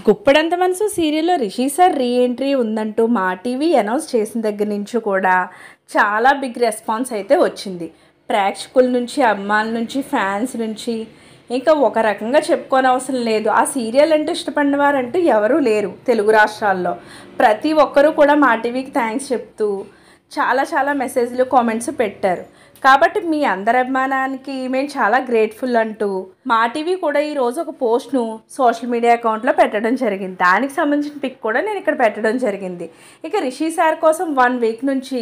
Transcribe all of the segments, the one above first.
గుప్పడంత మనసు సీరియల్లో Rishi sir re entry ఉందంటూ మా టీవీ అనౌన్స్ చేసిన దగ్గర నుంచి కూడా చాలా బిగ్ రెస్పాన్స్ అయితే వచ్చింది. ప్రేక్షకుల నుంచి, అభిమానుల నుంచి, ఫ్యాన్స్ నుంచి ఇంకా ఒక రకంగా చెప్పుకోనవసరం లేదు. ఆ సీరియల్ అంటే ఇష్టపడిన వారంటూ ఎవరూ లేరు తెలుగు రాష్ట్రాల్లో. ప్రతి ఒక్కరూ కూడా మా టీవీకి థ్యాంక్స్ చెప్తూ చాలా మెసేజ్లు, కామెంట్స్ పెట్టారు. కాబట్టి మీ అందరి అభిమానానికి మేము చాలా గ్రేట్ఫుల్ అంటూ మా టీవీ కూడా ఈరోజు ఒక పోస్ట్ను సోషల్ మీడియా అకౌంట్లో పెట్టడం జరిగింది. దానికి సంబంధించిన పిక్ కూడా నేను ఇక్కడ పెట్టడం జరిగింది. ఇక రిషి సార్ కోసం 1 వీక్ నుంచి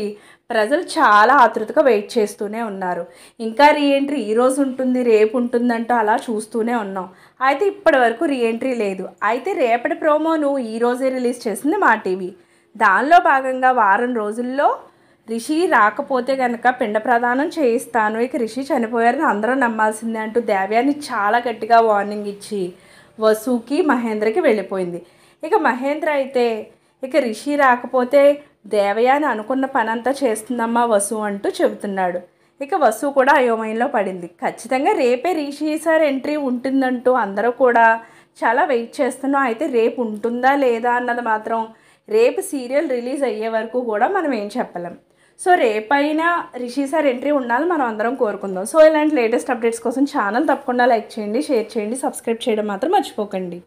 ప్రజలు చాలా ఆతృతగా వెయిట్ చేస్తూనే ఉన్నారు. ఇంకా రీఎంట్రీ ఈరోజు ఉంటుంది, రేపు ఉంటుందంటూ అలా చూస్తూనే ఉన్నాం. అయితే ఇప్పటి వరకు రీఎంట్రీ లేదు. అయితే రేపటి ప్రోమోను ఈరోజే రిలీజ్ చేసింది మా టీవీ. దానిలో భాగంగా వారం రోజుల్లో రిషి రాకపోతే కనుక పిండ ప్రదానం చేయిస్తాను, ఇక రిషి చనిపోయారని అందరూ నమ్మాల్సిందే అంటూ దేవ్యాని చాలా గట్టిగా వార్నింగ్ ఇచ్చి వసుకి, మహేంద్రకి వెళ్ళిపోయింది. ఇక మహేంద్ర అయితే ఇక రిషి రాకపోతే దేవయాని అనుకున్న పనంతా చేస్తుందమ్మా వసు అంటూ చెబుతున్నాడు. ఇక వసు కూడా అయోమయంలో పడింది. ఖచ్చితంగా రేపే రిషి సార్ ఎంట్రీ ఉంటుందంటూ అందరూ కూడా చాలా వెయిట్ చేస్తున్నాం. అయితే రేపు ఉంటుందా లేదా అన్నది మాత్రం రేపు సీరియల్ రిలీజ్ అయ్యే వరకు కూడా మనం ఏం చెప్పలేం. సో రేపైనా రిషి సార్ ఎంట్రీ ఉండాలని మనం అందరం కోరుకుందాం. సో ఇలాంటి లేటెస్ట్ అప్డేట్స్ కోసం ఛానల్ తప్పకుండా లైక్ చేయండి, షేర్ చేయండి, సబ్స్క్రైబ్ చేయడం మాత్రం మర్చిపోకండి.